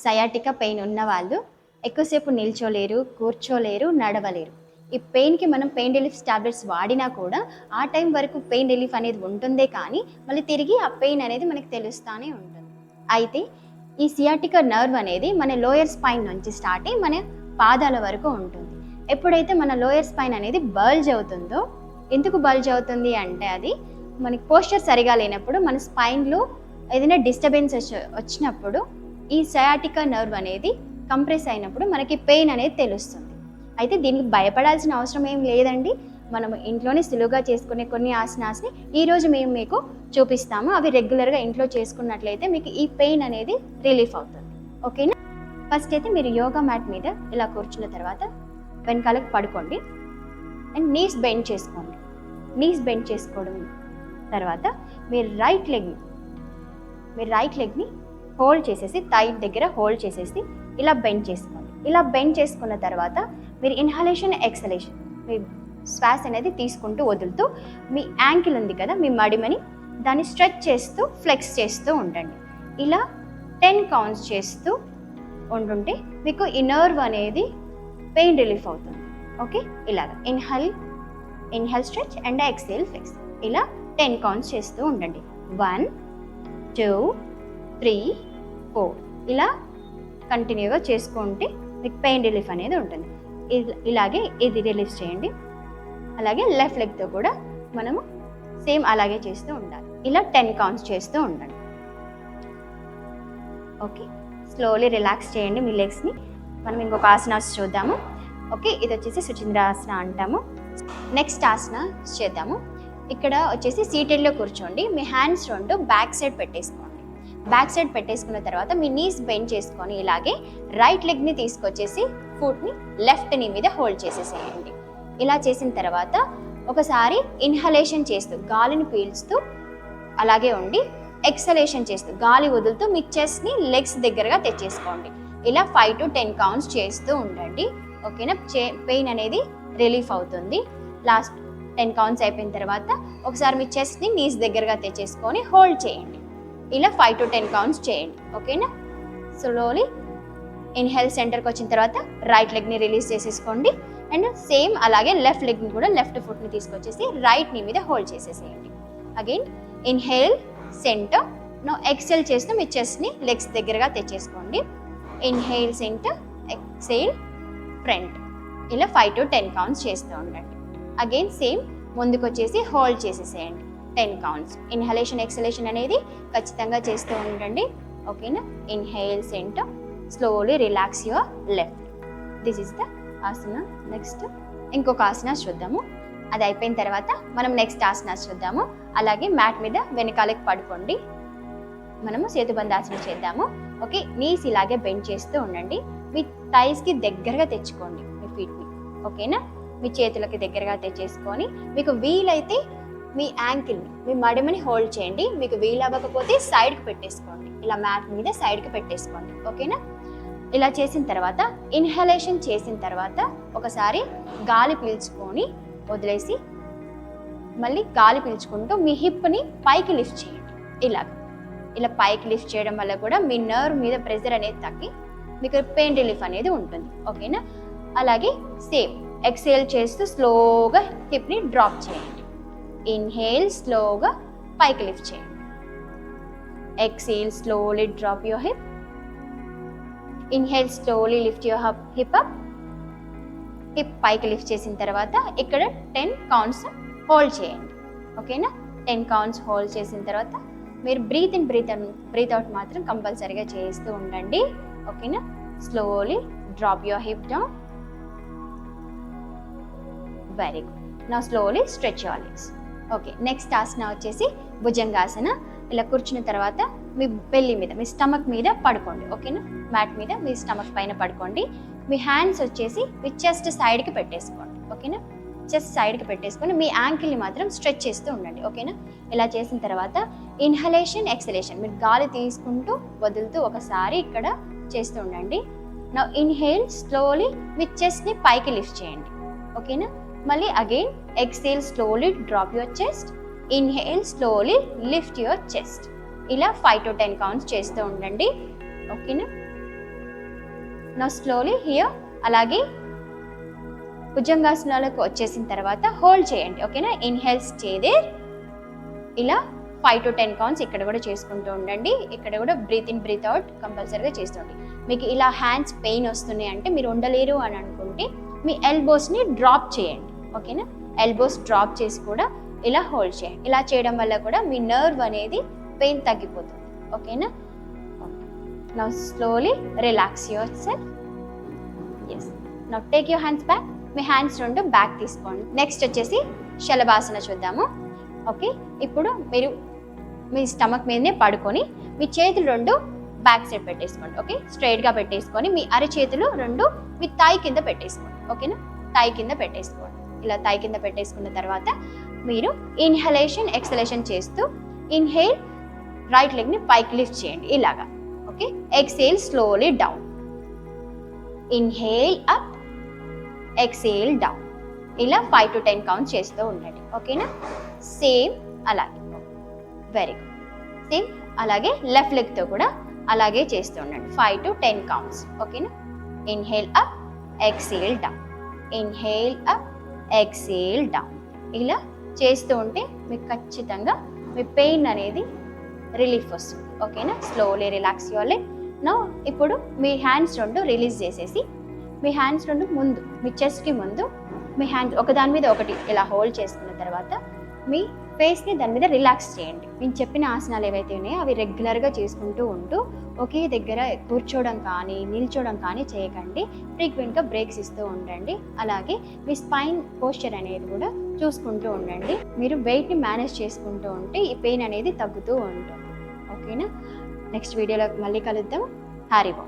Sciatica pain ఉన్న వాళ్ళు ఎక్కువసేపు నిల్చోలేరు, కూర్చోలేరు, నడవలేరు. ఈ పెయిన్కి మనం పెయిన్ రిలీఫ్ టాబ్లెట్స్ వాడినా కూడా ఆ టైం వరకు పెయిన్ రిలీఫ్ అనేది ఉంటుందే కానీ మళ్ళీ తిరిగి ఆ పెయిన్ అనేది మనకి తెలుస్తూనే ఉంటుంది. అయితే ఈ సియాటికా నర్వ్ అనేది మన లోయర్ స్పైన్ నుంచి స్టార్ట్ అయ్యి మన పాదాల వరకు ఉంటుంది. ఎప్పుడైతే మన లోయర్ స్పైన్ అనేది బల్జ్ అవుతుందో, ఎందుకు బల్జ్ అవుతుంది అంటే అది మనకి పోస్చర్ సరిగా లేనప్పుడు మన స్పైన్లో ఏదైనా డిస్టర్బెన్స్ వచ్చినప్పుడు ఈ సయాటికా నర్వ్ అనేది కంప్రెస్ అయినప్పుడు మనకి పెయిన్ అనేది తెలుస్తుంది. అయితే దీనికి భయపడాల్సిన అవసరం ఏం లేదండి. మనం ఇంట్లోనే సులువుగా చేసుకునే కొన్ని ఆసనాస్ని ఈరోజు మేము మీకు చూపిస్తాము. అవి రెగ్యులర్గా ఇంట్లో చేసుకున్నట్లయితే మీకు ఈ పెయిన్ అనేది రిలీఫ్ అవుతుంది. ఓకేనా? ఫస్ట్ అయితే మీరు యోగా మ్యాట్ మీద ఇలా కూర్చున్న తర్వాత వెనకాలకు పడుకోండి అండ్ నీస్ బెండ్ చేసుకోండి. నీస్ బెండ్ చేసుకోవడం తర్వాత మీరు రైట్ లెగ్ని హోల్డ్ చేసేసి థై దగ్గర హోల్డ్ చేసేసి ఇలా బెండ్ చేసుకోండి. ఇలా బెండ్ చేసుకున్న తర్వాత మీరు ఇన్హలేషన్ ఎక్సలేషన్ మీ శ్వాస అనేది తీసుకుంటూ వదులుతూ మీ యాంకిల్ ఉంది కదా, మీ మడిమని దాన్ని స్ట్రెచ్ చేస్తూ ఫ్లెక్స్ చేస్తూ ఉండండి. ఇలా 10 కౌంట్స్ చేస్తూ ఉంటుంటే మీకు ఈ నర్వ్ అనేది పెయిన్ రిలీఫ్ అవుతుంది. ఓకే, ఇలాగ inhale stretch and exhale flex. ఇలా 10 కౌంట్స్ చేస్తూ ఉండండి. 1 2 3 4 ఇలా కంటిన్యూగా చేసుకుంటే మీకు పెయిన్ రిలీఫ్ అనేది ఉంటుంది. ఇలాగే ఇది రిలీఫ్ చేయండి. అలాగే లెఫ్ట్ లెగ్తో కూడా మనము సేమ్ అలాగే చేస్తూ ఉండాలి. ఇలా 10 కౌంట్స్ చేస్తూ ఉండండి. ఓకే, స్లోలీ రిలాక్స్ చేయండి మీ లెగ్స్ని. మనం ఇంకొక ఆసనాస్ చూద్దాము. ఓకే, ఇది వచ్చేసి సుచింద్రాసన అంటాము. నెక్స్ట్ ఆసన చేద్దాము. ఇక్కడ వచ్చేసి సీటెడ్లో కూర్చోండి. మీ హ్యాండ్స్ రెండు బ్యాక్ సైడ్ పెట్టేసుకోండి. బ్యాక్ సైడ్ పెట్టేసుకున్న తర్వాత మీ నీస్ బెండ్ చేసుకొని ఇలాగే రైట్ లెగ్ని తీసుకొచ్చేసి ఫుట్ని లెఫ్ట్ నీ మీద హోల్డ్ చేసేసేయండి. ఇలా చేసిన తర్వాత ఒకసారి ఇన్హలేషన్ చేస్తూ గాలిని పీల్చుతూ అలాగే ఉండి ఎక్సలేషన్ చేస్తూ గాలి వదులుతూ మీ చెస్ట్ని లెగ్స్ దగ్గరగా తెచ్చేసుకోండి. ఇలా 5 to 10 కౌంట్స్ చేస్తూ ఉండండి. ఓకేనా? పెయిన్ అనేది రిలీఫ్ అవుతుంది. లాస్ట్ 10 కౌంట్స్ అయిపోయిన తర్వాత ఒకసారి మీ చెస్ట్ని నీస్ దగ్గరగా తెచ్చేసుకొని హోల్డ్ చేయండి. ఇలా 5 to 10 కౌంట్స్ చేయండి. ఓకేనా? స్లోలీ ఇన్హేల్ సెంటర్కి వచ్చిన తర్వాత రైట్ లెగ్ని రిలీజ్ చేసేసుకోండి అండ్ సేమ్ అలాగే లెఫ్ట్ లెగ్ని కూడా లెఫ్ట్ ఫుట్ని తీసుకొచ్చేసి రైట్ నీ మీద హోల్డ్ చేసేసేయండి. Again inhale centre. Now exhale చేస్తూ మీ చెస్ట్ని లెగ్స్ దగ్గరగా తెచ్చేసుకోండి. Inhale centre, exhale front. ఇలా 5 to 10 కౌంట్స్ చేస్తూ ఉండండి. అగైన్ సేమ్ ముందుకు వచ్చేసి హోల్డ్ చేసేసేయండి 10 కౌంట్స్. ఇన్హలేషన్ ఎక్సలేషన్ అనేది ఖచ్చితంగా చేస్తూ ఉండండి. ఓకేనా? Inhale centre, slowly relax your left. This is the Haasan. Next ఇంకొక ఆసన చూద్దాము. అది అయిపోయిన తర్వాత మనం నెక్స్ట్ ఆసన చూద్దాము. అలాగే మ్యాట్ మీద వెనకాలకి పడుకోండి. మనము సేతుబంధాసన చేద్దాము. ఓకే, నీస్ ఇలాగే బెండ్ చేస్తూ ఉండండి. మీ థైస్కి దగ్గరగా తెచ్చుకోండి మీ ఫీట్ని. ఓకేనా? మీ చేతులకి దగ్గరగా తెచ్చేసుకొని మీకు వీలైతే మీ యాంకిల్ని మీ మడిమని హోల్డ్ చేయండి. మీకు వీలు అవ్వకపోతే సైడ్కి పెట్టేసుకోండి. ఇలా మ్యాట్ మీద సైడ్కి పెట్టేసుకోండి. ఓకేనా? ఇలా చేసిన తర్వాత ఇన్హలేషన్ చేసిన తర్వాత ఒకసారి గాలి పీల్చుకొని వదిలేసి మళ్ళీ గాలి పీల్చుకుంటూ మీ హిప్ని పైకి లిఫ్ట్ చేయండి. ఇలా పైకి లిఫ్ట్ చేయడం వల్ల కూడా మీ నర్వ్ మీద ప్రెషర్ అనేది తగ్గి మీకు పెయిన్ రిలీఫ్ అనేది ఉంటుంది. ఓకేనా? అలాగే సేమ్ ఎక్సేల్ చేస్తూ స్లోగా హిప్ని డ్రాప్ చేయండి. ఇన్హేల్, స్లోగా పైకి లిఫ్ట్ చేయండి. Exhale, slowly drop your hip. Inhale, slowly lift your hip up. Hip పైకి లిఫ్ట్ చేసిన తర్వాత ఇక్కడ 10 కౌంట్స్ హోల్డ్ చేయండి. ఓకేనా? 10 కౌంట్స్ హోల్డ్ చేసిన తర్వాత మీరు బ్రీత్ ఇన్ బ్రీత్ అవుట్ మాత్రం కంపల్సరీగా చేస్తూ ఉండండి. ఓకేనా? Slowly drop your hip down. Very good. Now slowly stretch your legs. Okay, next asana వచ్చేసి భుజంగాసన. ఇలా కూర్చున్న తర్వాత మీ బెల్లి మీద మీ స్టమక్ మీద పడుకోండి. ఓకేనా? మ్యాట్ మీద మీ స్టమక్ పైన పడుకోండి. మీ హ్యాండ్స్ వచ్చేసి మీ చెస్ట్ సైడ్కి పెట్టేసుకోండి. ఓకేనా? చెస్ట్ సైడ్కి పెట్టేసుకొని మీ యాంకిల్ని మాత్రం స్ట్రెచ్ చేస్తూ ఉండండి. ఓకేనా? ఇలా చేసిన తర్వాత ఇన్హలేషన్ ఎక్సలేషన్ మీరు గాలి తీసుకుంటూ వదులుతూ ఒకసారి ఇక్కడ చేస్తూ ఉండండి. నౌ ఇన్హేల్, స్లోలీ మీ చెస్ట్ని పైకి లిఫ్ట్ చేయండి. ఓకేనా? మళ్ళీ again exhale, slowly drop your chest. Inhale, slowly lift your chest. ఇలా 5 to 10 కౌంట్స్ చేస్తూ ఉండండి. ఓకేనా? నా స్లోలీ హియర్. అలాగే భుజంగాసనాలకు వచ్చేసిన తర్వాత హోల్డ్ చేయండి. ఓకేనా? Inhale, stay there. ఇలా 5 to 10 కౌంట్స్ ఇక్కడ కూడా చేసుకుంటూ ఉండండి. ఇక్కడ కూడా బ్రీత్ ఇన్ బ్రీత్ అవుట్ కంపల్సరీగా చేస్తుంది. మీకు ఇలా హ్యాండ్స్ పెయిన్ వస్తున్నాయి అంటే మీరు ఉండలేరు అని అనుకుంటే మీ ఎల్బోస్ని డ్రాప్ చేయండి. ఓకేనా? ఎల్బోస్ డ్రాప్ చేసి కూడా ఇలా హోల్డ్ చేయండి. ఇలా చేయడం వల్ల కూడా మీ నర్వ్ అనేది పెయిన్ తగ్గిపోతుంది. ఓకేనా? Now slowly relax yourself. Yes. Now take your hands back. మీ హ్యాండ్స్ రెండు బ్యాక్ తీసుకోండి. నెక్స్ట్ వచ్చేసి శలభాసన చూద్దాము. ఓకే, ఇప్పుడు మీరు మీ స్టమక్ మీదనే పడుకొని మీ చేతులు రెండు బ్యాక్ సైడ్ పెట్టేసుకోండి. ఓకే, స్ట్రైట్గా పెట్టేసుకొని మీ అరచేతులు రెండు మీ థాయ్ కింద పెట్టేసుకోండి. ఓకేనా? థాయ్ కింద పెట్టేసుకోండి. ఇలా థాయ్ కింద పెట్టేసుకున్న తర్వాత మీరు ఇన్హలేషన్ ఎక్సలేషన్ చేస్తూ ఇన్హేల్ రైట్ లెగ్ని పైకి లిఫ్ట్ చేయండి ఇలాగా. Okay, exhale slowly down. Inhale up, exhale down. ఇలా 5 to 10 కౌంట్స్ చేస్తూ ఉండండి. ఓకేనా? సేమ్ అలాగే. Very good. సేమ్ అలాగే లెఫ్ట్ లెగ్తో కూడా అలాగే చేస్తూ ఉండండి. 5 to 10 కౌంట్స్. ఓకేనా? Inhale up, exhale down. Inhale up, exhale down. ఇలా చేస్తూ ఉంటే మీకు ఖచ్చితంగా మీ పెయిన్ అనేది రిలీఫ్ వస్తుంది. ఓకేనా? Slowly relax your leg. Now ఇప్పుడు మీ హ్యాండ్స్ రెండు రిలీజ్ చేసేసి మీ హ్యాండ్స్ రెండు ముందు మీ చెస్ట్కి ముందు మీ హ్యాండ్స్ ఒకదాని మీద ఒకటి ఇలా హోల్డ్ చేసుకున్న తర్వాత మీ ఫేస్ని దాని మీద రిలాక్స్ చేయండి. నేను చెప్పిన ఆసనాలు ఏవైతే ఉన్నాయో అవి రెగ్యులర్గా చేసుకుంటూ ఉంటూ ఒకే దగ్గర కూర్చోవడం కానీ నిల్చోవడం కానీ చేయకండి. ఫ్రీక్వెంట్గా బ్రేక్స్ ఇస్తూ ఉండండి. అలాగే మీ స్పైన్ పోస్చర్ అనేది కూడా చూసుకుంటూ ఉండండి. మీరు వెయిట్ని మేనేజ్ చేసుకుంటూ ఉంటే ఈ పెయిన్ అనేది తగ్గుతూ ఉంటుంది. ఓకేనా? నెక్స్ట్ వీడియోలో మళ్ళీ కలుద్దాం. హారిబో.